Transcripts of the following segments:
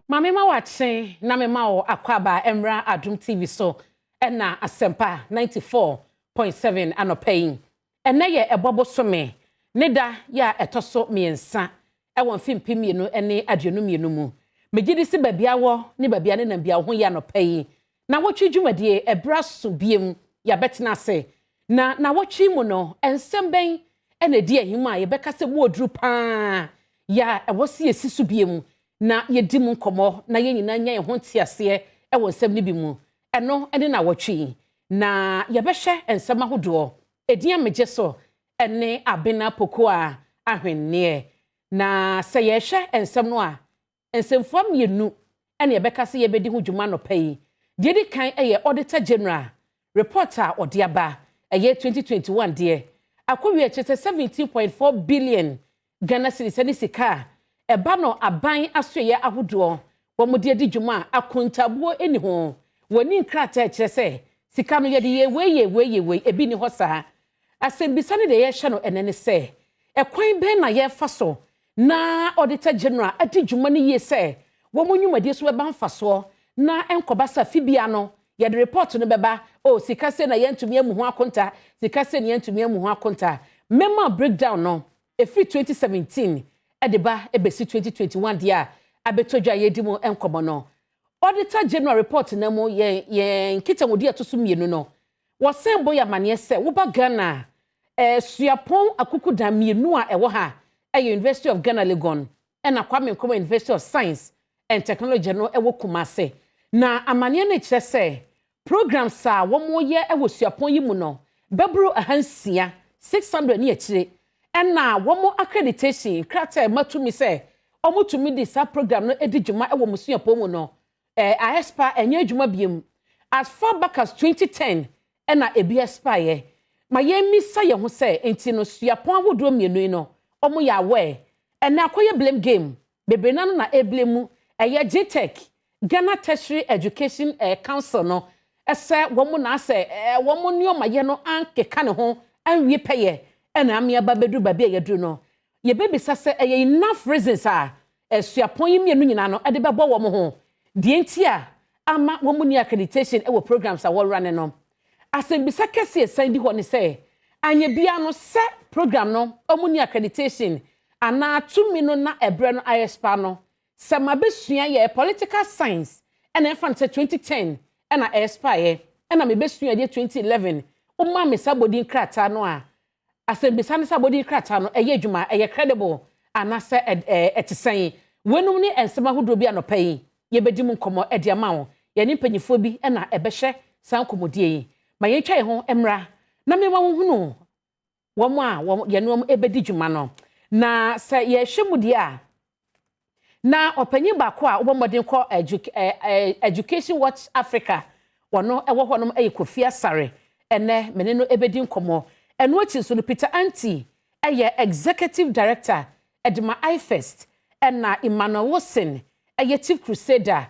Mame ma wache na me ma wo akwaba emra Adom TV so na asempa 94.7 anopayin. Ene ye ebobo so me ne da ya etoso miensa won fimpimienu ene aduonu mienu mu. Megidi si babia wo ne babia ne na bia ho ya anopayin. Na wotwi dwumadie ebra so biem ya betena se. Na wotwi mu no ensemben ene di ahim a ye beka se mu odru pa ya ewosi esisu biem. Na yedi mu nkomo na ye nyina nya ye ho ntiase wo nsem ni bi mu eno ene na wotwi na ye behwe ensem ahodo edian meje so ene abena poko a ahwenne na se ye hwe ensem no a ensemfo mienu ene ye beka se ye bedi ho dwuma no pai de di kan eye auditor general reporter odiaba eye 2021 de akowie chete 17.4 billion Ghana cedis ene sika eba no aban asoye ahodo wo mo de dwuma akontabuo eni ho woni nkrata kire se sika no yede ye we ebi ni ho saa asembisa ne de ye hye no enene se ekwan ben na ye fa so na auditor general ati dwuma ne ye se wo mo nwumade so beba mfaso na enkoba sa fibia no ye de report no beba o sika se na ye ntumi amu ho akonta sika se ne ye ntumi amu ho akonta mema breakdown no efi 2017 edeba ebesi 2021 dia abetodwa yedimo enkomo no auditor general report na mo ye nkita modi atoso mienu no wosembo ya mane se wo ba Ghana suapon akuku da mienu a ewo ha University of Ghana Legon na Kwame Nkrumah University of Science and Technology no ewo Kumase na amane na kire se programs a wo mo ye ewo suapon yi mu no bebro ahansia 600 ni akire na womo accreditation krata matumi se omutumi di sa program no edi dwuma ewo musuapo mu no aespa enye dwuma biem as far back as 2010 na ebi expire ma ye misa ye ho se enti no suapo ahodo mienu no omo ya we na akoye blame game bebrena no na eblemu eye GTech Ghana Tertiary Education Council no ese womo na ase womo nioma ye no ankeka ne ho anwie peye ena amia babedu babia yedru no ye bebisa se enough reasons a suapon yi mienu nyina no ade bebo wo mo ho de entia ama wo mu ni accreditation ewo programs a wo run no asembisa kese san di ho ne se anye bia no se program no omu ni accreditation ana tumi no na ebre no ISPA no se mabesua ye political science ena fan 2010 ena ISPA ye ena mebesua de 2011 umma me sabodi nkrata no a asembisa ne sabodi krata no eye dwuma eye credible anase etesen wenum ne ensema hodo bi anopai ye bedi mu nkomo ede ama wo ye ne mpanyifo bi na ebehwe san komodie yi ma ye twa ye ho emra na me ma wo hunu wo mo a ye no ebedi dwuma no na se ye hwemudi a na opanyi ba ko a obomodin ko Education Watch Africa wono ewo honom Kofia Sare ene mene no ebedi nkomo eno achi so no Peter Anti executive director edma ifest na Emmanuel Wilson chief crusader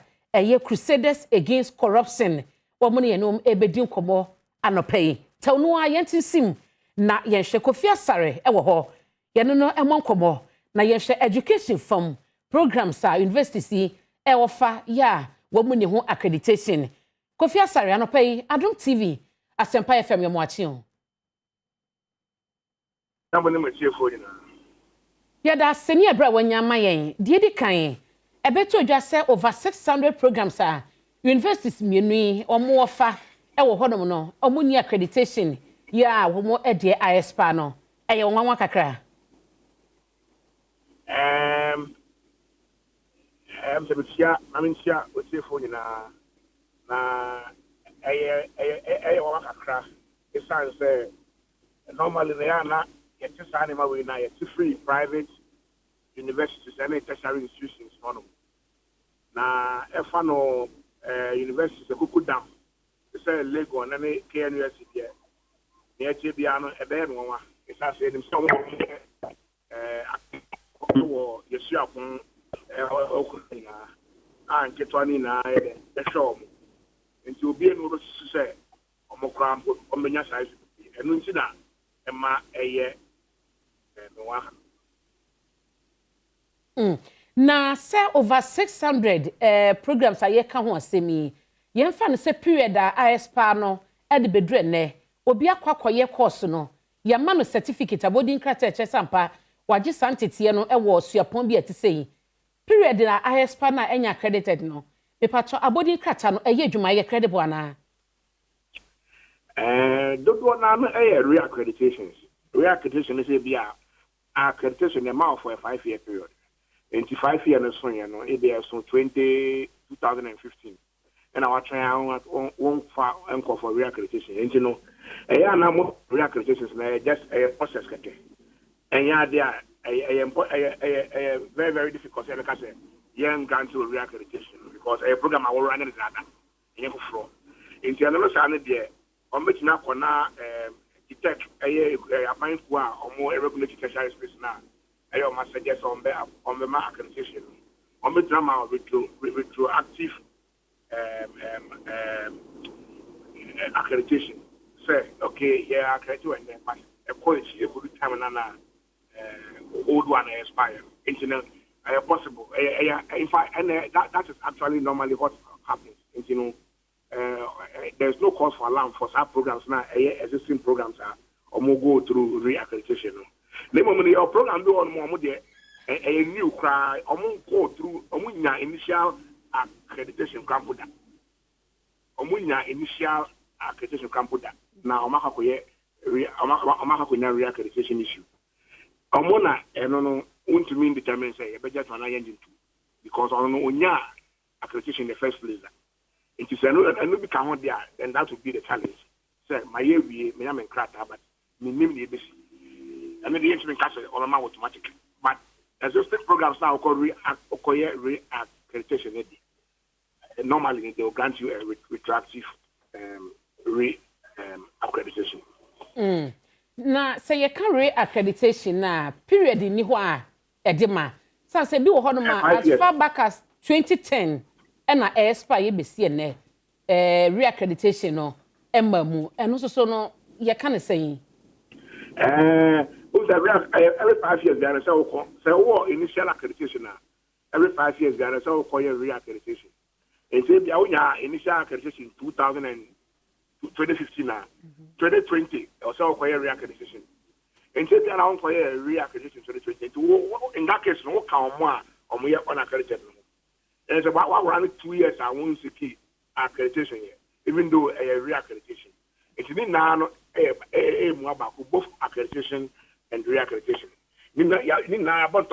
Crusaders Against Corruption womo ne no ebedi nkomo anopai tawno a yentinsim na yenhwe Kofia Sare ewo ho yeno no emo nkomo na yenhwe education from programs a university offer ya womo ne ho accreditation Kofia Sare anopai Adom TV Asempa FM yo moachi o Yada seni ebra wanya mayen die di kan ebeto dwa se over 600 programs a universities mienu omo ofa ewo hodom no omo ni accreditation ya womo ede ISPA no eye wanwa kakra sebisia aminsia osefo nyina na eye wanwa kakra isanse normally they are not yet animal we now yet free private universities and tertiary institutions one na efano universities kuku down say Lego and any KNUST there near Chibiano a bear one it's as in some you see upon and get one in the show into being able to say omokram omenya size and until that Emma a year no na say over 600 programs a ye ka ho asemi ye mfa no say period a ISPA no e de bedre ne obi akwakoye course no ye ma no certificate abodi nkrata eche sampa wage santete no e wo suapon bi atise period na ISPA na enya accredited no mepato abodi nkrata no eye adwuma ye credible ana dodo na no re-accreditations. Re-accreditation is a accreditation amount for a 5-year period. In 5 years, no, it be 2015. And our trial won't call for re-accreditation. And you know, a number re-accreditations just a process. And yeah, they are a very, very difficult. Like I said, young grant to re-accreditation because a program I will run in the floor. In the other side, there. Ometina kona detect applying for or more regulated tertiary space now. I must suggest on the accreditation. Ometina retroactive accreditation. Say, okay, yeah, accredited and but a college it could be time and old one expire. Internet possible. In fact, and that is actually normally what happens. You know. There's no cause for alarm for some programs now. Existing programs are or more go through re-accreditation. The moment your program do on more a new cry or more go through initial accreditation campuda. Initial accreditation campuda. Now Omakakoye re-accreditation issue. Omona no want to mean determine say a budget for an engine because on onya accreditation in the first place. It is and we come there, then that would be the challenge. Sir, my year we may have cracked, but me name the ABC. And then the instrument castle on a automatic. But as those programs now called re-accreditation, normally they will grant you a retroactive re-accreditation. Na say you can re-accreditation na period ni ho a edema. So say bi wo ho no ma as far back as 2010. Ena ESPA ye besie ne re-accreditation no emamu eno so no ye kan say every 5 years there say initial accreditation every 5 years there say re-accreditation and say bia unya initial accreditation 2015 2020 also re-accreditation and say bia na re-accreditation 2020 in that case no ka omo ye unaccredited. And it's about 2 years I won't secure accreditation here, even though a re-accreditation. It's been now about both accreditation and re-accreditation. Now about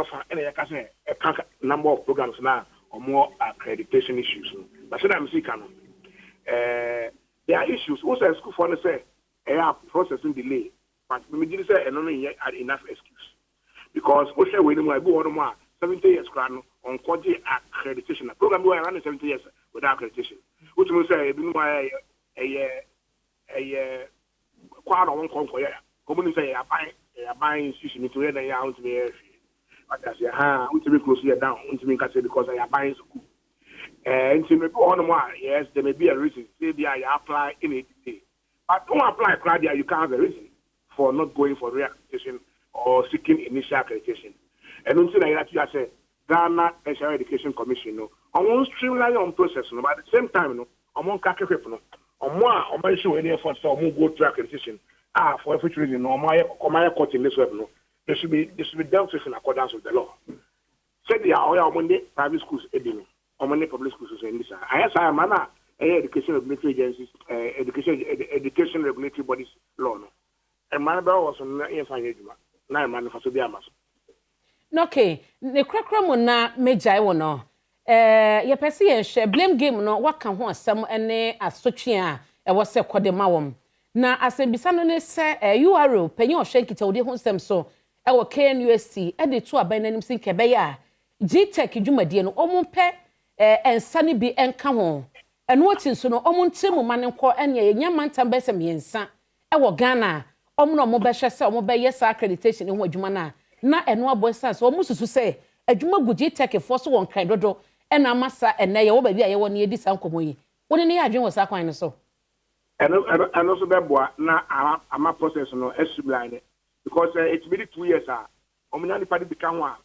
a number of programs now or more accreditation issues. But so I'm seeing there are issues. Also, a school for say processing delay, but we didn't say only enough excuse because also when I go on 70 years on quality accreditation. The program we are running 70 years without accreditation. Which means a quite on one for community say buying institution to the out to be but I say to be close here down to me because I am buying school. And to me on one, yes, there may be a reason. Maybe I apply in it. But don't apply criteria, you can't have a reason for not going for re-accreditation or seeking initial accreditation. And until I say Ghana National Education Commission, no, on one streamline on process, no, but at the same time, no, on one cafe, no, on one show any effort so go to accreditation. For every reason, no, my court in this web, no, this should be dealt with in accordance with the law. Said the hour Monday private schools, or Monday public schools in this. I am education regulatory agencies, education regulatory bodies law, no, and my brother was on the 9 months for Subiamas. Okay, the crackram na major no. Ye pesi ye share blame game no waka ho asem ene asotwe a was se kodema wom. Na asebisa no ne se URO penye ohwe nkita odi ho nsem so e wo KNUST e de to aban nanim sin kebe ya GTech dwumadie no omumpe ensane bi enka ho. Eno otin so no omuntremu mane nko ene ye nyamantam besem yensa e wo Ghana omo no mo be hwe se omo be yes accreditation ho adwuma na eno abosa so omususu se adwuma guji tech force won kan dodo ena masa ene ye wo ba bia ye woni edi sankomo yi woni ne ya adwen wo sa kwan no so eno so beboa na ama process no streamline because it's been 2 years omunya ni padi bika ho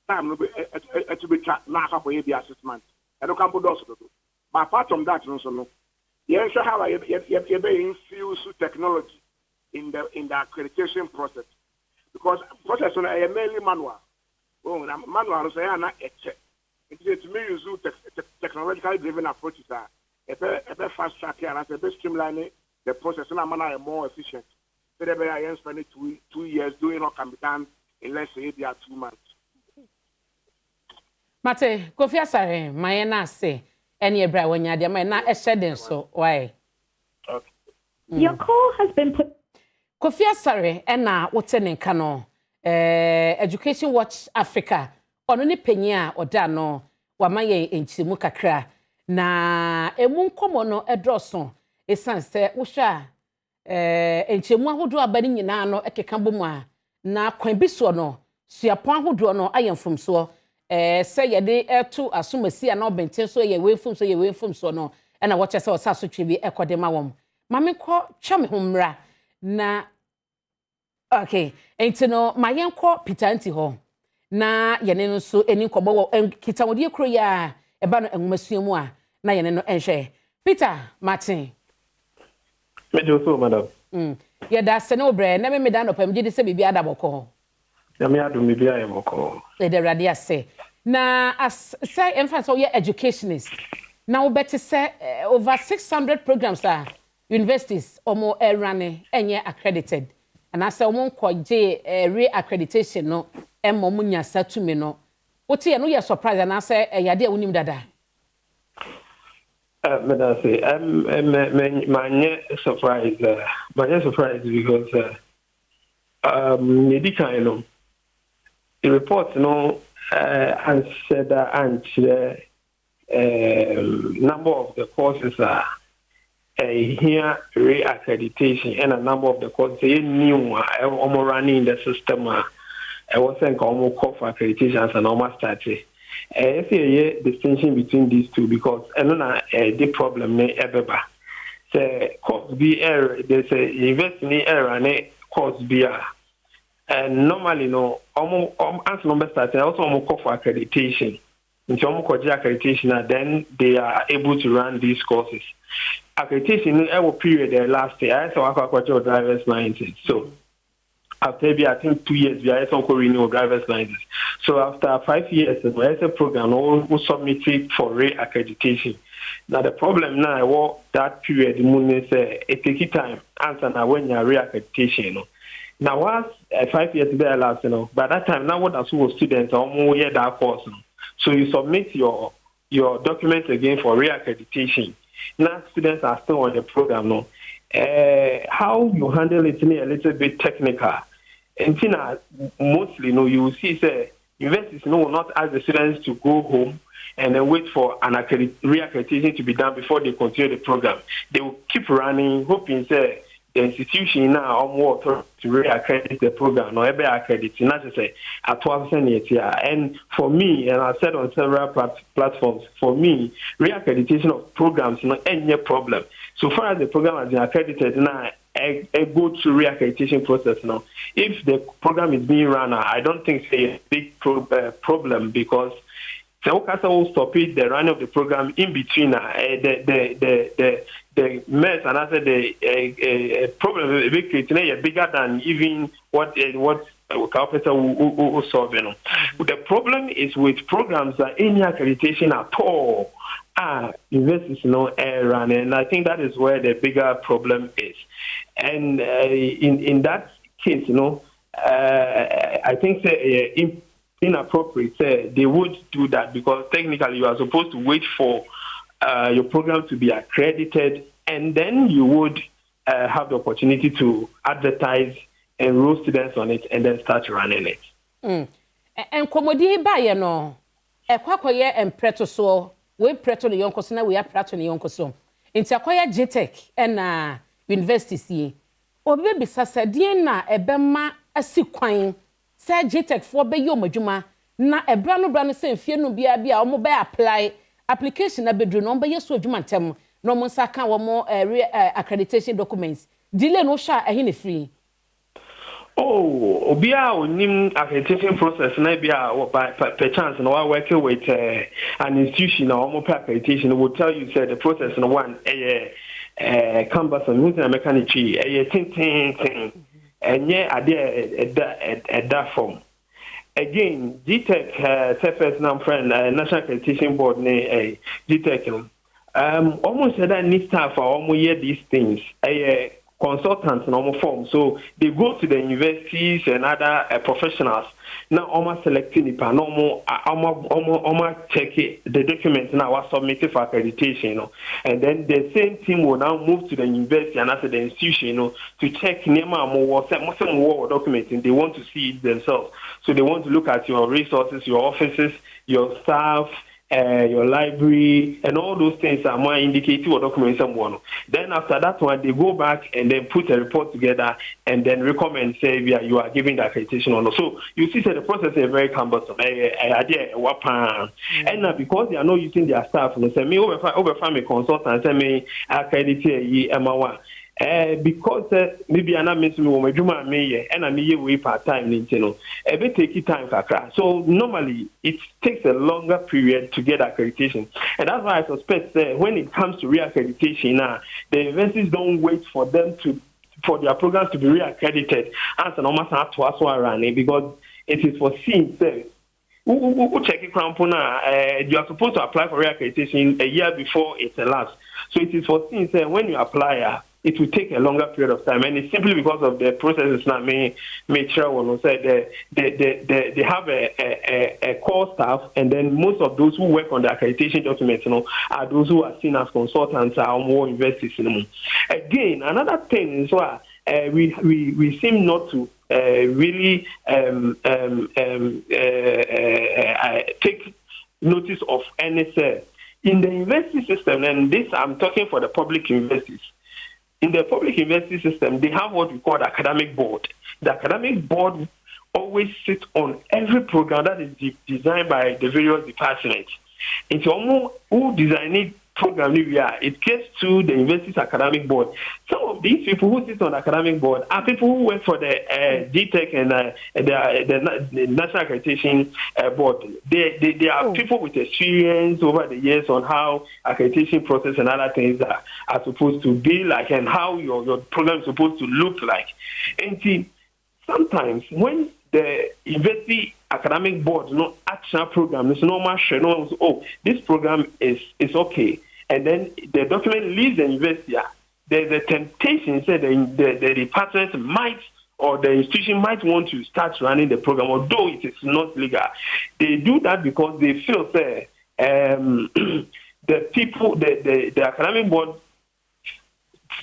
time no be to be na for the assessment. I don't come to those. But apart from that, no. You should have infuse technology in the accreditation process because process is mainly manual. Oh, manual say na check. It is to me use technologically driven approaches are a fast track and as a streamline the process and manner more efficient. So they be spend 2 years doing what can be done in less than 2 months. Mate, Kofi Asare, my na say any ebra when you my na shedden so why? Okay. Your call has been put. Kofi Asare na woten nka no Education Watch Africa ono ne panya oda no wa maye enchimu kakra na emu nkomo no edroso esan se wo hwa enchimu ahodo abani nyina no ekeka bomu a na kwan bi so no suapon ahodo no ayemfomso se yede etu asomasi na obenten so ye wefum so no na wo chese osaso twi ekode ma wom mame ko twa me homra na okay entino mayenko pitanti ho na yene no so eni nkobo kitawodi ekro ya eba no enwomasuamu a na yene no enhwe Peter Martin mejo so madam ye da se no bre na me da no pam gidi se bibia da boko ya me adum bibia ye boko e de rade ase na as say emphasis on your educationist na wo beti say over 600 programs are universities omo running enye accredited and as omo koje re-accreditation no emmo munya satumi no wote ye no ye surprise and as yade a wonim dada madam say manye surprise because medical no the report no answered number of the courses are here re-accreditation and a number of the courses new running in the system I wasn't call for accreditation as a normal starting. I see a distinction between these two because the problem ever. So course be error there's a investing error and course be and normally no as number starting also call for accreditation. In some accreditation, then they are able to run these courses. Accreditation in period last year, I saw a driver's license. So after maybe I think 2 years, we are also renewal driver's license. So after 5 years, there's a program we submitted for re-accreditation. Now the problem now, that period, it takes time. Answer now when you're re-accreditation. Now once 5 years there last, by that time now what as students almost hear that course. So you submit your documents again for re-accreditation. Now students are still on the program. No, how you handle it is a little bit technical. And mostly, you will see say universities will not ask the students to go home and then wait for an re-accreditation to be done before they continue the program. They will keep running, hoping say the institution now are more to re-accredit the program or ever accredit. Not to say at 12% year. And for me, and I said on several platforms, for me, re-accreditation of programs is not any problem. So far as the program has been accredited, now I go through re-accreditation process now. If the program is being run, I don't think it's a big problem because Sewokasa will stop it, the run of the program in between the mess and after the problem will be creating bigger than even what Professor will solve. The problem is with programs that any accreditation at all universities run, and I think that is where the bigger problem is. And in that case, I think inappropriate. They would do that because technically you are supposed to wait for your program to be accredited, and then you would have the opportunity to advertise, enroll students on it, and then start running it. And komodi ba ye no, ekwakoye empreto so, we preto ne yonko so na we aprato ne yonko so. Nti akoye JTech na universities yi. Obi bisa se die na ebema asikwan se JTech for be yo madwuma na ebra no se mfie no bia bia omo be apply application na bedru no be yeso adwuma ntem no mo nsa ka wo mo accreditation documents delay no sha ehine free. Oh, Obia nim accreditation process na bia per chance no working with an institution or more accreditation will tell you say the process no one canvas and who's mechanic tin enye ade that form. Again, GTEC surface nam friend National Accreditation Board ne GTEC almost said that need staff for almost hear these things. Consultants normal form, so they go to the universities and other professionals. Now, almost selecting the normal, almost check the documents now was submitted for accreditation, and then the same team will now move to the university and after the institution, to check NEMA more documents, and they want to see it themselves. So they want to look at your resources, your offices, your staff. Your library and all those things are more indicative or documents someone. Then after that one, they go back and then put a report together and then recommend say you are giving the accreditation or not. So you see that the process is very cumbersome. And now because they are not using their staff, they say me over me consultant say me accredited Yi MA1. Because maybe I'm missing my juma me and I'm here part time, it take time kakra. So normally it takes a longer period to get accreditation, and that's why I suspect that when it comes to reaccreditation, now the universities don't wait for them for their programs to be reaccredited as an almost to us running because it is foreseen. Who check it, you are supposed to apply for reaccreditation a year before it elapses. So it is foreseen when you apply. It will take a longer period of time, and it's simply because of the processes now. Make sure when say they have a core staff, and then most of those who work on the accreditation documents, are those who are seen as consultants or more investors. Again, another thing is why we seem not to really take notice of NSL in the university system, and this I'm talking for the public universities. In the public university system, they have what we call the academic board. The academic board always sits on every program that is designed by the various departments. It's almost who designed program it gets to the university's academic board. Some of these people who sit on the academic board are people who work for the GTEC and the National Accreditation Board. They are people with experience over the years on how accreditation process and other things are supposed to be like and how your program is supposed to look like. And see, sometimes when the university academic board action program is normal, this program is okay. And then the document leaves the university. There's a temptation that the department might or the institution might want to start running the program, although it is not legal. They do that because they feel that the people, the academic board,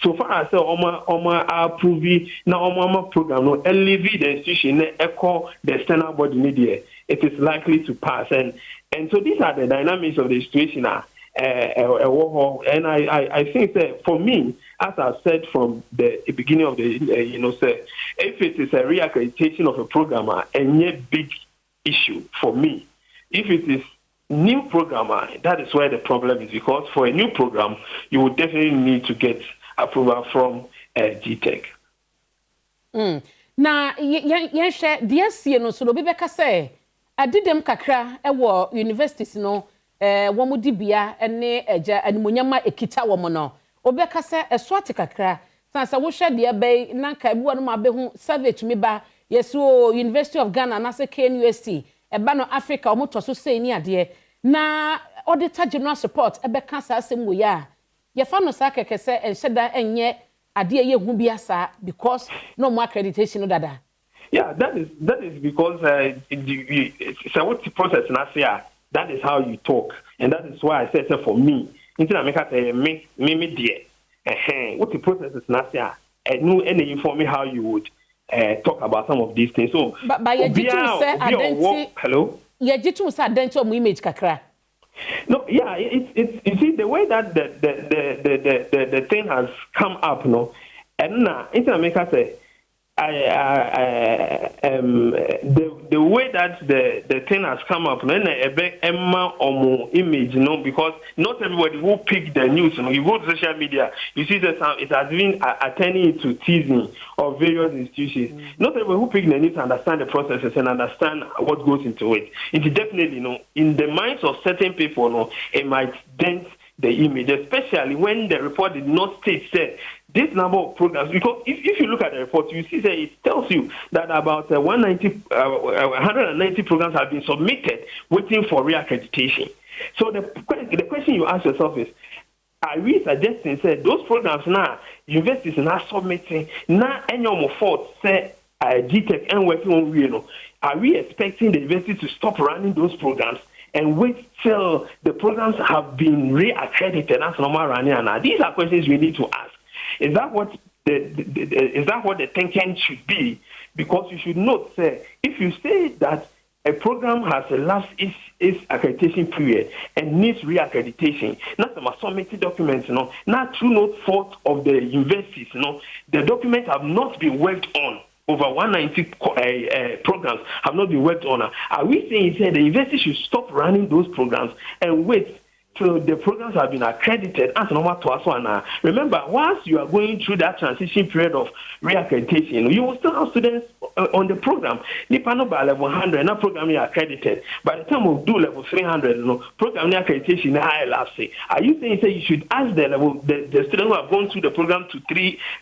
so far as approve now program no elevate the institution echo the external body media, it is likely to pass. And so these are the dynamics of the situation. And I think that for me, as I've said from the beginning of the if it is a reaccreditation of a programmer, a big issue for me. If it is new programmer, that is where the problem is, because for a new program, you would definitely need to get approval from GTEC. Na yen share DSC no so be beka say adidem kakra ewo universities no wo mu dibia ene eja animonyama ekita wo mo no obeka say eso ate kakra sansa wo hwe de be na ka ebu no ma be hu survey tumi ba yeso University of Ghana na se KNUST eba no Africa o mo to so sei ni ade na auditor general support ebeka sa asem wo ya ye fa no sa keke se enhyeda enye ade ye hu bia sa because no more accreditation no dada. Yeah, that is because it's a what process na say that is how you talk, and that is why I said for me until I make me dear what the process is na say I know any inform me how you would talk about some of these things. So but you jitu say identity hello you jitu say identity of image kakra. No, yeah, it's you see the way that the thing has come up, no, and now until I make say the way that the thing has come up, then Emma or image, because not everybody who pick the news. You go to social media, you see that it has been attending to teasing of various institutions. Not everybody who pick the news understand the processes and understand what goes into it. It definitely, in the minds of certain people, it might dent the image, especially when the report did not state this number of programs. Because if you look at the report, you see that it tells you that about 190 programs have been submitted waiting for reaccreditation. So the question you ask yourself is, are we suggesting those programs now universities are not submitting now any more fault GTech and working on are we expecting the university to stop running those programs and wait till the programs have been reaccredited as normal running? And these are questions we need to ask. Is that what the thinking should be? Because you should note, if you say that a program has elapsed its accreditation period and needs reaccreditation, not some submitted documents, not through no fault of the universities, the documents have not been worked on. Over 190 programs have not been worked on. Are we saying the university should stop running those programs and wait till the programs have been accredited as normal to us? Remember, once you are going through that transition period of reaccreditation, you will still have students on the program. Nippano by level 100, not program accredited. By the time we do level 300, program accreditation are you saying you should ask the students who have gone through the program to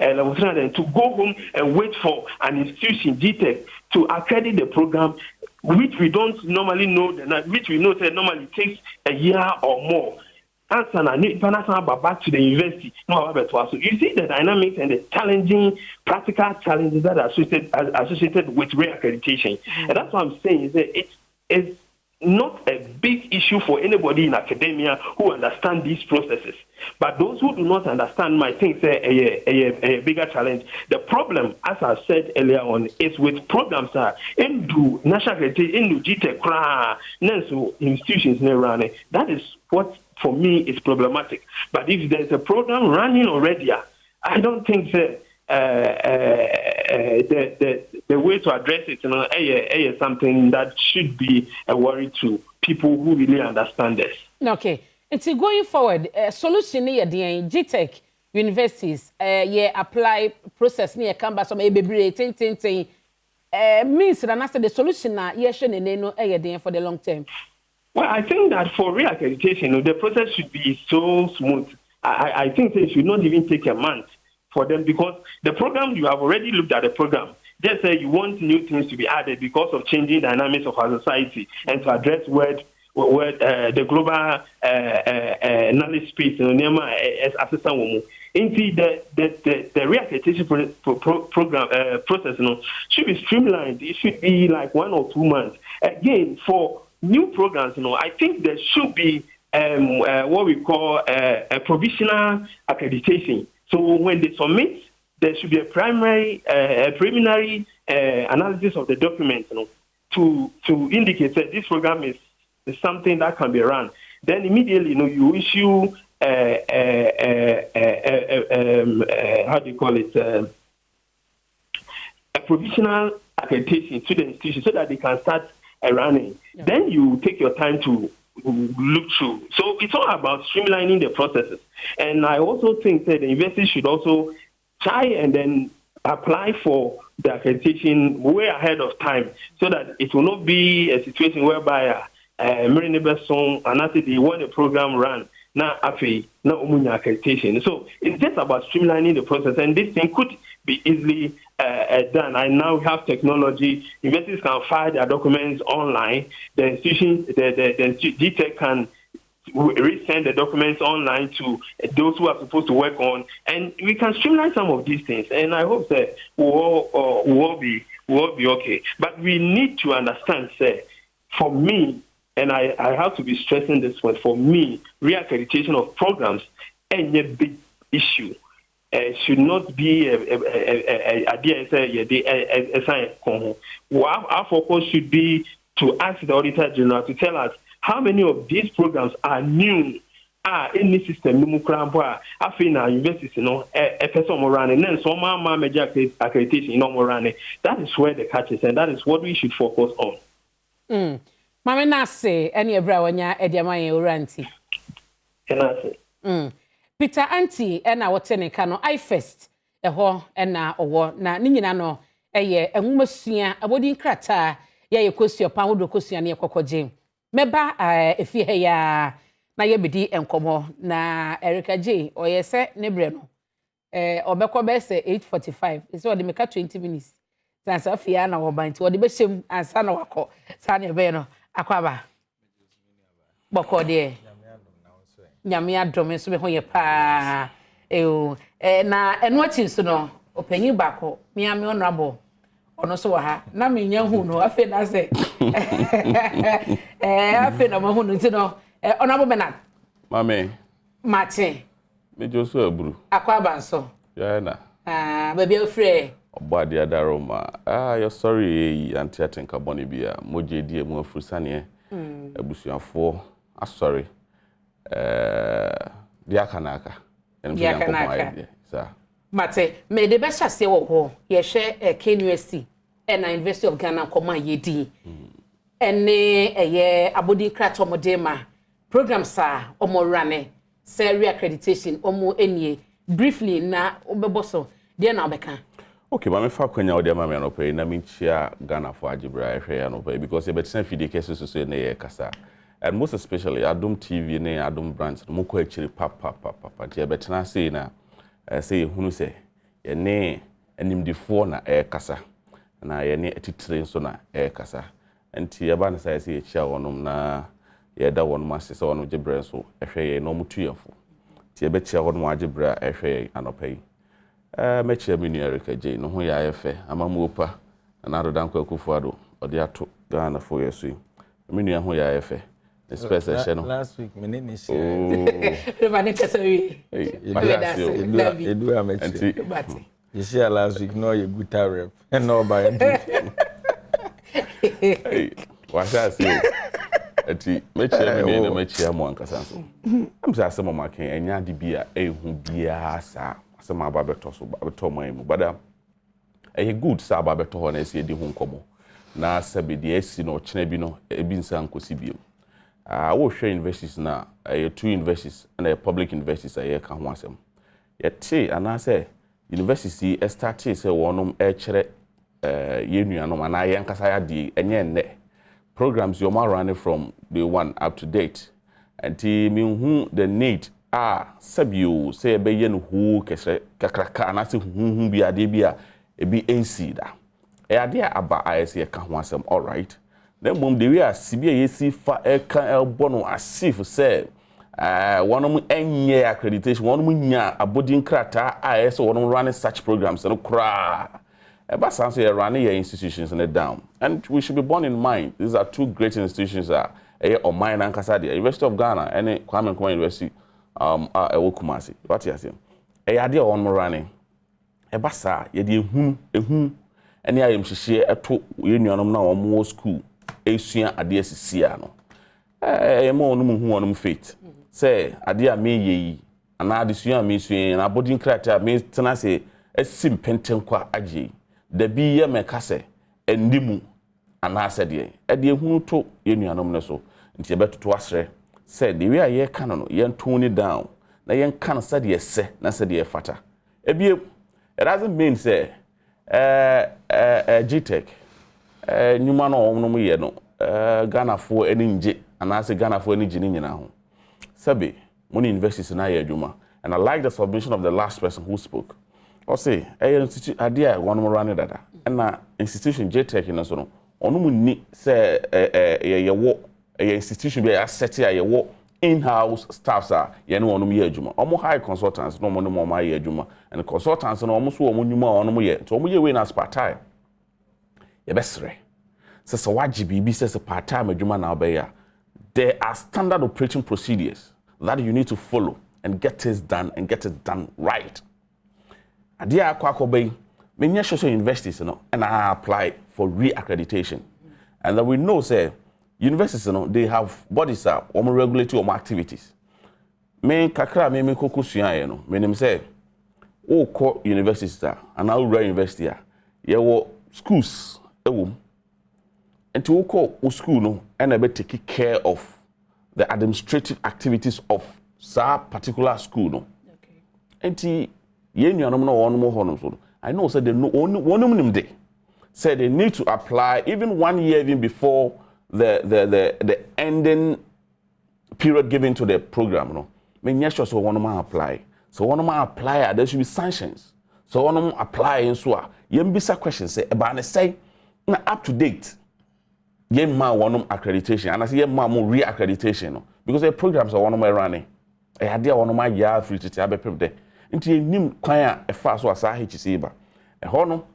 level 300 to go home and wait for an institution, GTech, to accredit the program, which we don't normally know, which we know that normally takes a year or more? Back to the university. So you see the dynamics and the challenging, practical challenges that are associated with reaccreditation. And that's what I'm saying is that it's not a big issue for anybody in academia who understand these processes. But those who do not understand might think a bigger challenge. The problem, as I said earlier on, is with programs into national accreditation, into GTech, institutions. That is what, for me, is problematic. But if there's a program running already, I don't think the way to address it is something that should be a worry to people who really understand this. Okay. It's going forward, solution near the GTech universities, apply process near canvas or maybe means that after the solution for the long term. Well, I think that for reaccreditation, the process should be so smooth. I think it should not even take a month for them, because the program, you have already looked at the program. Just say you want new things to be added because of changing dynamics of our society and to address the global knowledge space as assistant woman. Indeed, the reaccreditation program process should be streamlined. It should be like 1 or 2 months. Again, for new programs, I think there should be what we call a provisional accreditation. So when they submit, there should be a preliminary analysis of the document, to indicate that this program is something that can be run. Then immediately, you issue a provisional accreditation to the institution so that they can start running. Yeah. Then you take your time to look through. So it's all about streamlining the processes. And I also think that the university should also try and then apply for the accreditation way ahead of time, so that it will not be a situation whereby they want a program run now accreditation. So it's just about streamlining the process, and this thing could be easily done. I now have technology. Universities can file their documents online. The institutions, the GTech can resend the documents online to those who are supposed to work on, and we can streamline some of these things. And I hope that we'll all be okay. But we need to understand, for me, and I have to be stressing this one, for me, reaccreditation of programs ain't a big issue. Should not be our focus should be to ask the Auditor General to tell us how many of these programs are new any system no mukrampo afi na university no person mo running then so ma major accreditation no more running. That is where the catch is, and that is what we should focus on. Mama na say any ebra wanya ediama ye oranti. Peter Auntie na wote ne ka no I first eho na owo na ni nyina no eye enwumasua abodi nkrata ye yekosua pa hodo kosua ne yekokoje meba efi he ya na ye bedi enkomo na Erica J oyese ne bre no obekọ be se 8:45 ese odi meka 20 minutes sansa fia na wo ban ti odi be shem ansa na wakọ sa ne be no akwaba bokọ de nyame adom so be ho ye pa na Nnawotwi so no opanyi bako miame honorable ono so ha na menya hu no afi na se afi na ma hu no ti no honorable Bernard Martin mejo so aburu akwaba nso ya na baby ofre obade adaroma you're sorry anti atenka boni bia moje die mu afurusane abusuafo sorry diakanaka Mate, me de be chase wo ho ye hwe KNUST na University of Ghana koma yedi ene eye abodi krato modema program sa omo rane say reaccreditation omo enie briefly na obeboso de na obeka. Okay, but me fa kwanya odi ama me no pay na me chia Ghana for algebra hwe ya no pay because e betina fidie kese so na ye kasa. And most especially Adom TV ne Adom branch mo ko akiri papa je betina say na say hunu say ye ne animdifo na kasa na ye ne atitire so na kasa enti ye ba na say ye chia wonom na ye da wonom ase say wonom gibre so hwe ye no mutuyefo ti ye be chia wonom agibra hwe ye anopai me chia me nu Erica J no ho ya yefe amamu opa na adodan kwa kufuado odi ato Ghana for yesu me nu ho ya yefe last week my name is you see last week no you guitar rep and no by what I say ati mechia mo ankasa so am say asem ma kan enya de bia ehu bia sa asem aba beto so beto man mu bada good sa aba beto ho na ese di hu nkomo na sabe de esi no chena bi no ebi nsa nkosi bi we share universities na two universities and a public universities ka ho asem yete ana say university started say wonom kire yenuanom ana ye nkasa ya di enye nne programs you are running from the one up to date until me hu the need sabio say be ye no hu kese kakraka ana say hu bi ade bi a ebi AC da ade aba IS ka ho asem all right. Then mom the way asibia yesi fa eka elbo no asif say one enye accreditation one nya abodi nkrata IS one running such programs no kra eba sanso ye running your institutions and down and we should be borne in mind these are two great institutions that on mine and Kasadi University of Ghana and Kwame Nkrumah University Kumasi what you say ade one running eba sa ye de ehun ene ayem hihye eto yenuanom na omo school esua ade asisia no mo no hu onum faith say ade a me yi ana ade sua me sua na body krata me tena se asim penten kwa age da bi ye me kase endimu ana asede ade hu to yenuanom ne so nti ebetoto asre say the way ye kan no ye tone down na ye kan sade ye se na sade ye fata ebie it doesn't mean say GTech nyuma no omno ye no Ghana fo eni nje anase Ghana fo eni jini nyina ho sabe money universities na ye adwuma and I like the submission of the last person who spoke or say institute adia one more running data and na institution GTech no so no onum ni say ye institution be asset ya ye in-house staffs are ye no onum ye adwuma omo high consultants no mo no mo ye adwuma and consultants no omo so omo nyuma onum ye to omo ye we na part time ye besre so waji bibi says part time adwuma na obeya there are standard operating procedures that you need to follow and get it done right adia akwakobe menya social universities no and I apply for reaccreditation and that we know say universities no they have bodies that regulate your activities me kakra me koko suaye no menim say o ko university and now run university ye wo schools ewom enti wo ko school no and be take care of the administrative activities of that particular school no okay enti ye nuanom no wonom ho so I know said they no one day said they need to apply even 1 year even before the ending period given to the program no me nyesho so one man apply so one man apply there should be sanctions so one man apply in so yem bisa questions say about ne say na up to date yem ma one accreditation and I say yem ma mo re-accreditation no because the programs are one man running I had there one man ya free to be there nti nim kwan a fa so asa HC ba e ho no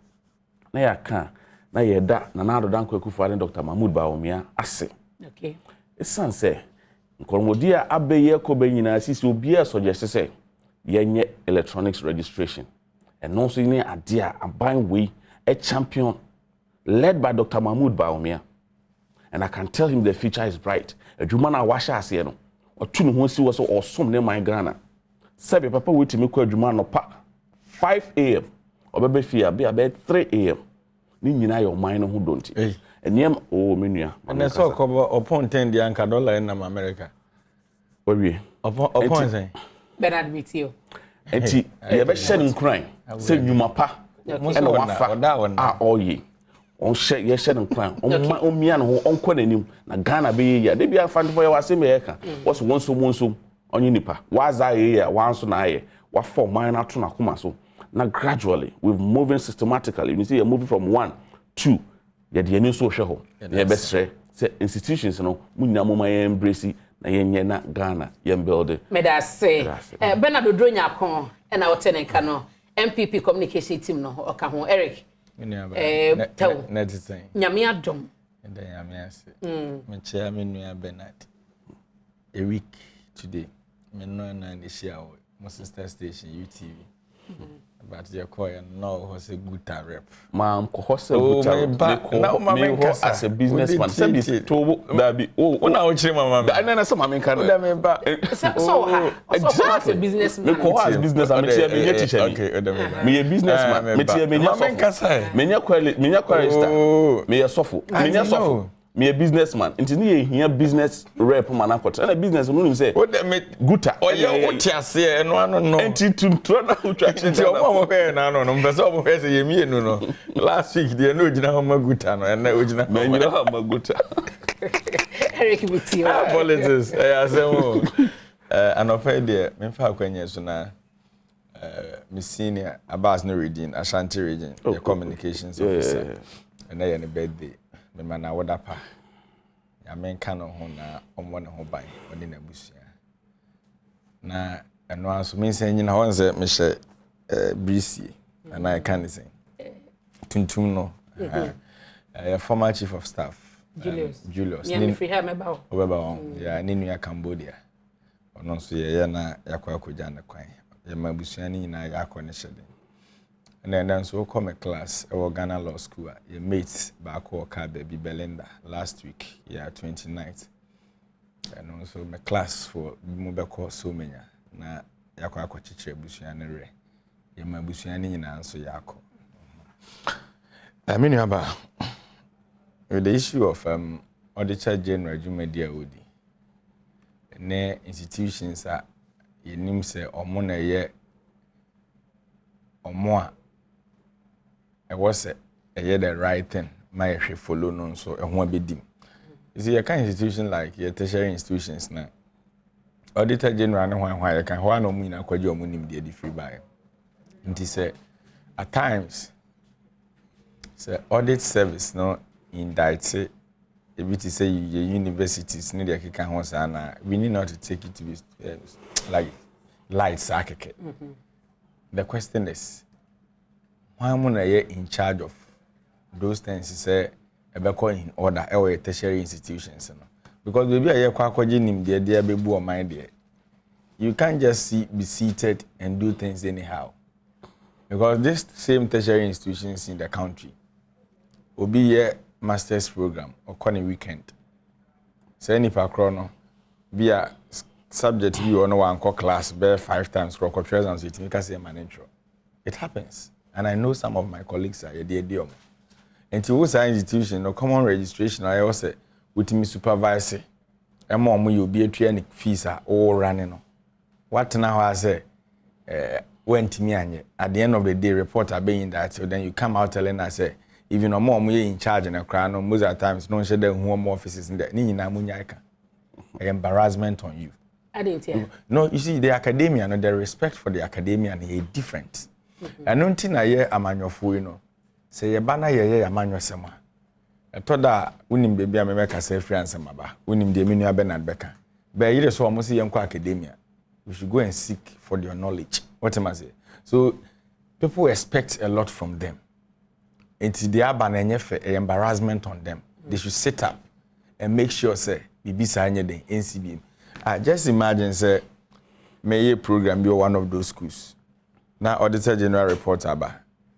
na ya ka na ye da na na do dan kwaku fa Dr. Mahmoud Bawumia ase okay esan say nkoromodi a abeye ko be nyina sisi obi a suggest say yenye electronics registration and no so ni ade a aban we a champion led by Dr. Mahmoud Bawumia and I can tell him the future is bright adwuma na washa ase no otu no ho si wo so osom ne man Ghana sabe papa wait me ko adwuma no pa 5 am obebe fia be about 3 am ni nyina your mind no ho don't eniem o menua na so ko upon 10 the anka dollar in America we upon say Bernard Mitio enti ye be hye nkran say dwuma pa e no wafa oyi on hye ye hye nkran on mia no ho on kɔ nanim na Ghana be ya de bia fan for ye wase me ye ka wose wonso onye nipa waza ye wanso na ye wa form man ato na koma so na gradually we've moving systematically you see you're moving from 1 2 ye de any so hwe ho ye be sre say institutions no munyina mo ma embrace na yenye na Ghana ye build me da say Bernard Odronya kon e na wote nenka no MPP communication team no oka ho Eric net thing nyame adom and nyame ase me chia me nua Bernard a week today me no na the share my sister station UTV but your call no was a good rep ma'am ko hose good rep as a businessman say to that be na o chire mama me na say mama kan da me ba so as a businessman me ko as businessman me tie me teacher okay me businessman me tie me nya me nya kwalista me sofo me nya sofo me a businessman nti ni ye hia business rep man akota na business no say guta oye otiase no ano no nti tuntro na utwa nti omo pe na no mpese omo pe se yemi enu no last week dey no gina homa guta no na ogina me nyina homa guta Eric Butio politics asemo anofa dey me fa akwanye so na me senior Abbas no reading Ashanti region the communications officer and na your birthday me mana wodapa ya menka no ho na omwo ne ho ban oni na busia na eno aso me nsen nyina ho nse me hye brisie and I can say tuntum no former chief of staff Julius ni free her meba o ya ni nua Cambodia ono nso ye na yakwa akoja ne kwan ya mabusia ni nyina ya akọ ne hyede. And then so come a class at Ghana Law School. Your mates back or car baby Belinda last week, 29th. And also my class for Mobile so many. Na yakwa chiche busiane re. Yama busiane nyina nso yako. I mean about with the issue of Auditor General Jumedia Odi. Ne institutions are yenim se omo na ye omo a I was the right thing. My follow no so a one bedim. You see, a kind of institution like your tertiary institutions now. Auditor General no why can why no mean a kwajo munim the free buy. And he said at times say audit service no indict if it is say your universities need a can house and we need not to take it to be like lights architect. The question is why am I in charge of those things? Say, in order, or tertiary institutions. Because maybe I kwakoji there be bo mind there. You can't just be seated and do things anyhow. Because this same tertiary institutions in the country will be a master's program or on a weekend. Say any chrono, be a subject you on one class bear 5 times crocodiles and it make us a man intro. It happens. And I know some of my colleagues are the idiom. And to us institution no common registration I also with me supervisor. And mom you be a training fees are all running on. What now I say went to me at the end of the day report are being that so then you come out telling us say even no mom we in charge in a crown no most of the times no share the home offices in the Nina Munyaka. Embarrassment on you. I didn't hear. No, you see, the academia and the respect for the academia is different. And don't think I hear a man of you know. Say a banner, a man of summer. I thought that winning baby, I make a safe friend, some about winning the Minia Bernard Becker. But you just almost young academia. We should go and seek for your knowledge. What am I saying? So people expect a lot from them. It's the embarrassment on them. They should sit up and make sure, say, Bibisa the NCBM. Just imagine, say, may a program be one of those schools. Now, Auditor General report about.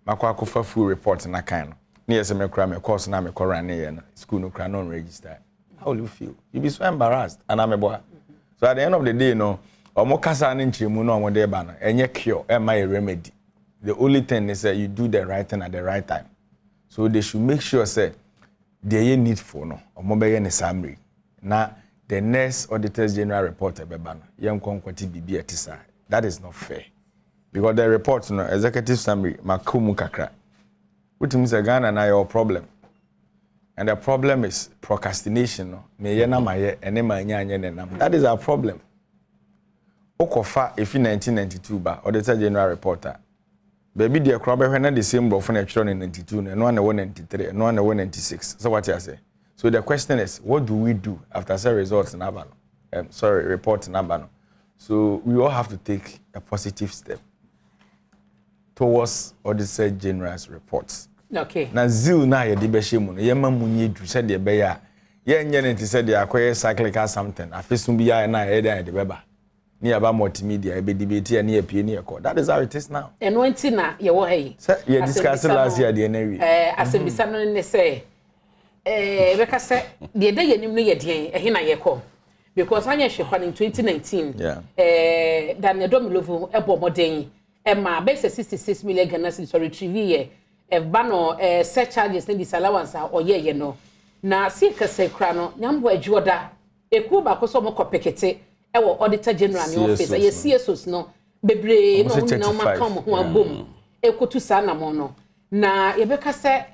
Makwa for full report na kind. Near some crime course na me corana school no cranon register. How will you feel? You be so embarrassed, and I'm a boy. So at the end of the day, no, or more kasa ninchimu no one day banner, and yet cure, and my remedy. The only thing is that you do the right thing at the right time. So they should make sure, say, they need for no, or more in a summary. Now, the next Auditor's General report, that is not fair. Because the report, no, executive summary, makumu kakra. Which means Ghana and I are a problem. And the problem is procrastination. No? That is our problem. Okofa, if in 1992, ba Auditor General reporter. Baby, the crowd when the same bro from in 92, and one 93, and one 96. So what you say? So the question is, what do we do after say results in Abano? Reports in Abano. So we all have to take a positive step towards Auditor General's reports. Okay. Na zil na ye de be shemu no ye mamunye du se de be ya. Ye nye ne se de akoye cyclical something. Afesum bi ya na ye de beba. Ni aba multimedia e be debate ya ni e pie ni e ko. That is how it is now. And when tina ye wo hey. Ye discuss last year de na wi. Asebisa no ne say beka say de ye nim no ye den he na ye ko. Because anya hwe in 2019. Yeah. Daniel Domilovu ebo moden ma base 66 million Ghana cedis retrieve ye. Bano set charges in disallowance or ye no. Na si kase kra no nyambo adwoda eku ba ko so mo kopekete e wo Auditor General ni office ye CSOs no bebre no na ma kam ho abom ekotu sa na mo no na ye beka se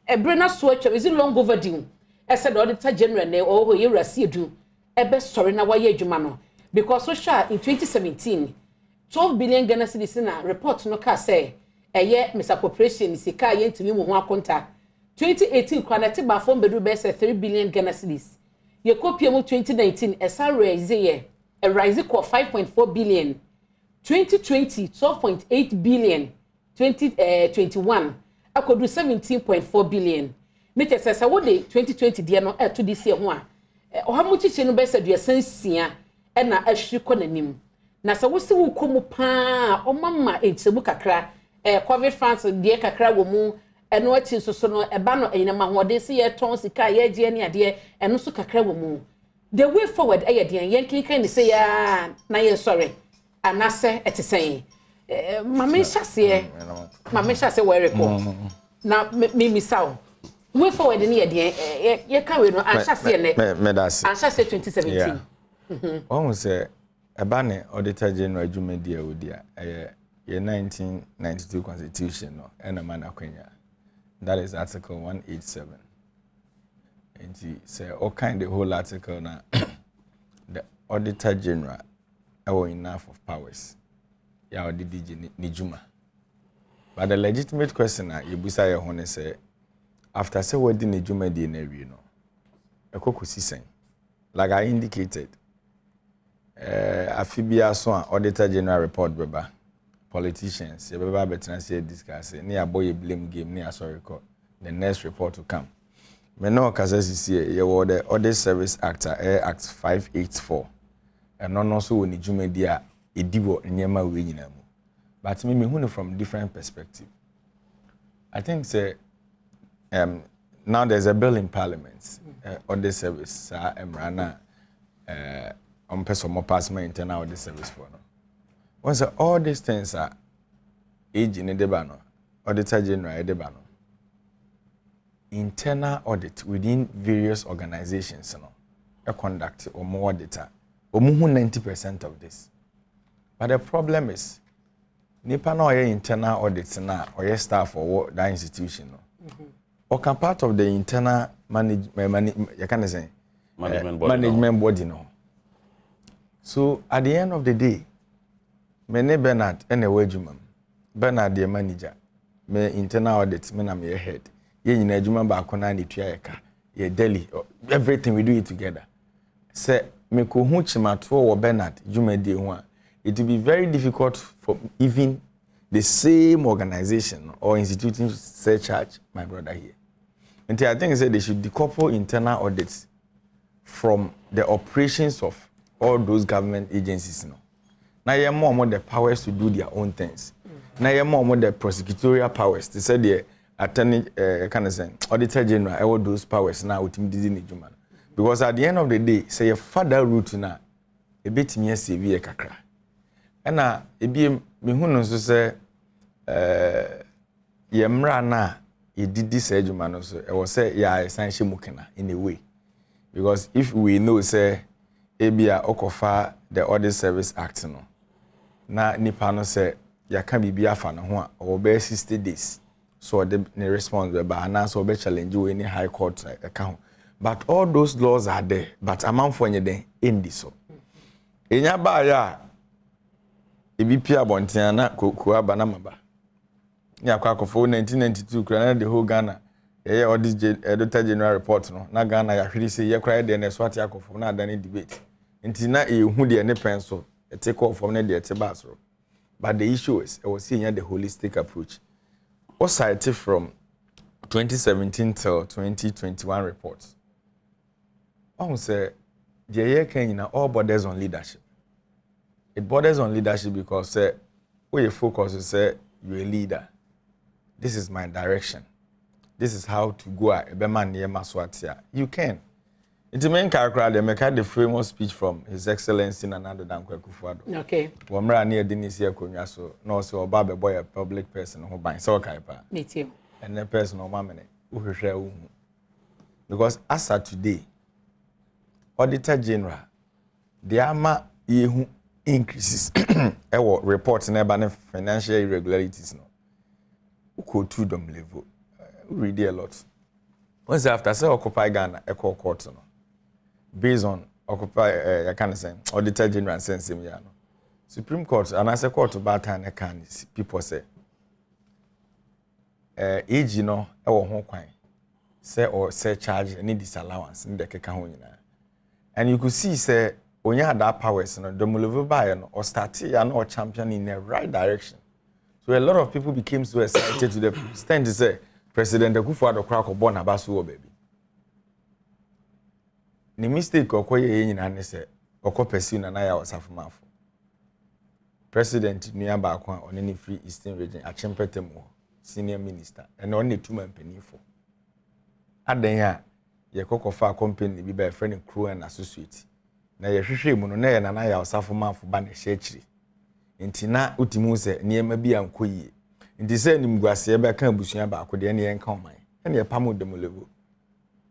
ebre na so atwa is long overdue e said Auditor General ne o ye rasi edu e be sorry na wa ye adwuma no because so sha in 2017 12 billion Ghana cedis na report no ka say eye misappropriation sika ye ntimi mu ho akonta 2018 kwanati ba fon bedu be say 3 billion Ghana cedis ye kopia mu 2019 esa raise ye a rise ko 5.4 billion 2020 12.8 billion 2021 akodu 17.4 billion make say what dey 2020 dia no to this year ho a o ha mu chiche no be say do sensia e na ahwi ko nanim na sa wo se wo komu pa o mama enchebu kakra COVID funds de kakra wo mu eno achi so no eba no enema hode se ye ton sika ye gie ne ade eno so kakra wo mu the way forward e ye de yen kinkan ne se ya na ye sorry anase etisen mama hyase we record na me saw way forward ne ye de ye kan we no anhyase ne anhyase 2017 one say eba ne Auditor General adwumadi a odia the 1992 Constitution, no, and a man akwenya. That is Article 187. And he say all kind the whole article now. The Auditor General have enough of powers. Ya odidi nijuma. But the legitimate question na yebusa ye hone say after say what di nijuma di na wi no. Ekokusi sen. Like I indicated. Afibia so Auditor General report beba. Politicians, you ever better say discuss it. Near boy blame game, near sorry record. The next report to come. Me no kazasi you were the Audit Service Act, Act 584. And non also when you media edibo nyema we nyinamu. But me who from different perspective. I think say now there's a bill in Parliament. Audit Service Emrana person more pass my internal audit service for no. Once all these things are age in the debano, auditor general debano. Internal audit within various organizations, you know, a conduct or more auditor, or 90% of this. But the problem is, nipa no internal audits na or staff or that institution, no. Or can part of the internal management body, no. So at the end of the day, me Bernard anyway juma, Bernard the manager, me internal audit, me na me head. Ye nyina juma ba akona ni tua yeka ye daily everything we do it together say me ko hu chimato wo Bernard juma di ho a it will be very difficult for even the same organization or institution to say charge my brother here. And I think they should decouple internal audits from the operations of all those government agencies now. Now you more the powers to do their own things. Now you more the prosecutorial powers to say the attorney kind of say auditor general all those powers now with him didn't do man. Because at the end of the day, say your father route now a bit me severe kakra. And na ebi me hu no so say ye mra na e didi say adwuma no so e wo say ya sanhye mukena in a way. Because if we know say ebia okofa the Audit Service Act no na nipa no say ya ka bibia afa no ho a o be 60 days. So the response be ba na so be challenge we any high court account. But all those laws are there, but amount for any in this so enya ba ya ebi abontia na kokua ba na maba ya kwa akofo 1992 kra na the whole Ghana auditor general report no na Ghana ya hwiri se ye kra de na swati akofo na adane debate nti na ehu de ne penso e take off from na de te basro. But the issue is was seeing the holistic approach. What cited from 2017 till 2021 reports. I say the year Kenya all borders on leadership. It borders on leadership because where you focus is say you're a leader. This is my direction. This is how to go at Ebeman near Maswatia. You can. It's the main character they make the famous speech from His Excellency Nana Dankwa-Akufo-Addo. Okay. Wamra near Denisia Konya so no so Obabe boy a public person who buy so kaipa. Me too. And the person no mamene who share because as of today, Auditor General, the ama yehu increases ewo reports na financial irregularities no. Uko to them level. Read a lot. Once after say Occupy Ghana echo court no. Based on Occupy I can say Auditor General sense him no. Supreme Court and as a court about time can people say age no ewo ho kwan say or say charge any disallowance in the keka ho nyina. And you could see say onya had that powers no the level by no or start and or champion in the right direction. So a lot of people became so excited to the extent to say President Akufo-Addo crack or born abasu baby. The mistake okoye nyina ne say okopesi na na ya wasafumafo. President Niamba Akwa on any free Eastern region Achempetemo senior minister and only two men penny for. Aden ya ye kokofa company bi ba friend crew and associate. Na ye hwehwe mu no na ye na ya wasafumafo ba na hye nti na utimu se niema bi ankoyie nti se nimguase be kan abusua ba akode ne yenka oman ene ye pamo demolevo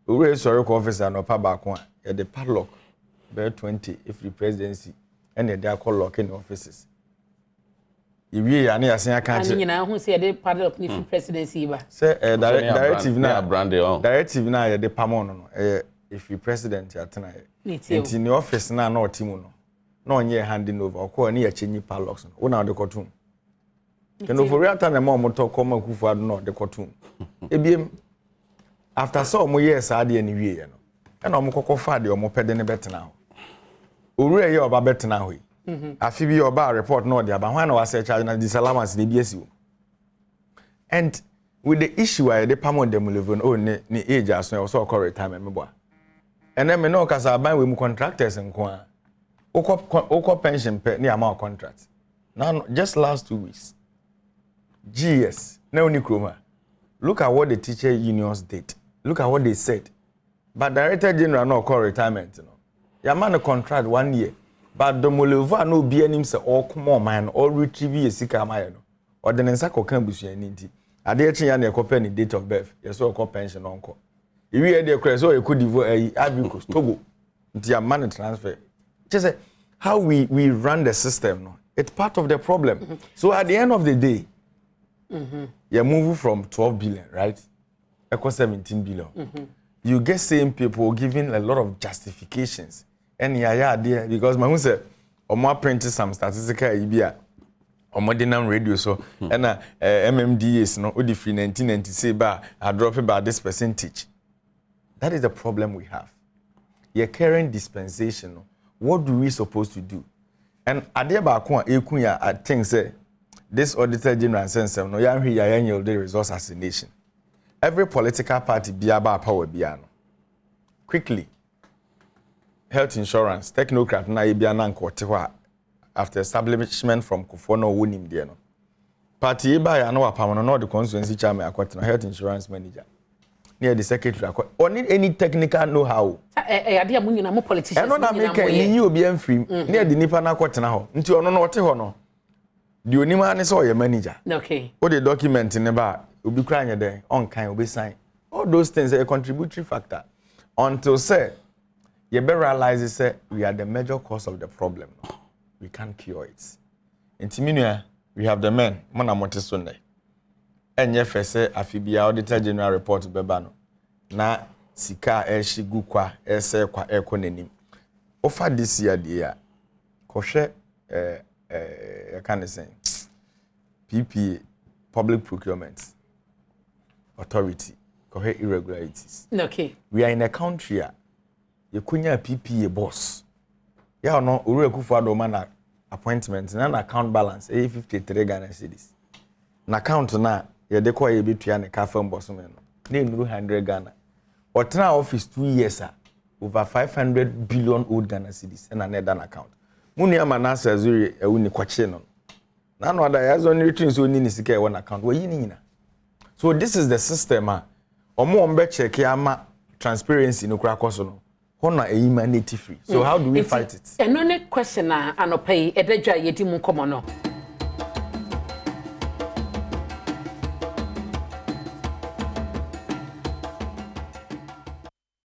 owre sorry ko officer no pa ba ko a ye the padlock be 20 if the presidency ene dey call lock in offices iwie ya na yasen aka ani nyina hu se ye the padlock ni free presidency ba se directive na ye the pamo no if the president atena nti ni office na otimu no no onye handing over okọ na ya chenyi padlocks no na de kotum keno for real time ma omoto koma Akufo-Addo no de kotum ebiem after so mo years ade ni wie no na omokoko fa de omopede ne betena ho owure ye oba betena ho afi bi oba report no de aba hwan na wase charge na disallowance ne bi asiwo. And with the issue where the pamon dem level no ni age aso so call retirement me boa ene me no kasa ban we mu contractors nko a Oko pension pay ni amount contract. Now just last 2 weeks. GS. Now Nikroma. Look at what the teacher unions did. Look at what they said. But Director General no call retirement. No. Your man contract 1 year. but the molevo no be anim say all come on man all retrieve esika maye no or the nsa kokan busuani nti ade echi ya na ekope ni date of birth yes o pension onko iwi e de kra so e kodivo Ivory Coast Togo nti a money transfer just say how we run the system no it's part of the problem so at the end of the day you move from 12 billion right equal 17 billion you get same people giving a lot of justifications and yeah there because my say omo print some statistical ibia omo dinam radio so and MMDAs no odi free 1990 say ba I drop about this percentage. That is the problem we have. Your current dispensation, what do we supposed to do? And ade ba ko ekunya I think say this auditor general sense no ya hwe ya yield the resource assassination. Every political party be about power biano. Quickly. Health insurance, technocrat na bia na nkote ho after establishment from Kofono wonim there no. Party ba ya no apam no the constituency chairman akwate no health insurance manager. Near the secretary or need any technical know-how. Ade amunyina mo politicians. No na make you obi amfrim near the nipa na akwate na ho. Nti ono no ote ho no. The onima ne so your manager. Okay. What the document in ba obi kra anya den on kan obi sign. All those things are a contributory factor until say you better realize say we are the major cause of the problem. We can't cure it. In Timinua, we have the men, Mona Montesonde. And ye say Afibia Auditor General report Bebano. Na Sika Eshi Gukwa Ese Kwa Ekonenim. Offer this year, dear. Koshe I can't say PPA, Public Procurement Authority, Kohe irregularities. Okay. We are in a country you kunya PPA boss. Ya no Uru Kufuado man appointment na account balance 53 Ghana cedis. Na account na ye de kwa ye bitua ne ka fam boss me no. Na enuru 100 Ghana. Otena office 2 years over 500 billion old Ghana cedis na na dan account. Munu ya manasa azuri ewu ni kwache no. Na no ada yazo ni return so ni sika e won account. Wo yi ni nyina. So this is the system omo ombe check ama transparency no kura koso no. Hona emanate free. So how do we fight it? And no question anopay edejwa yedi mu komo no.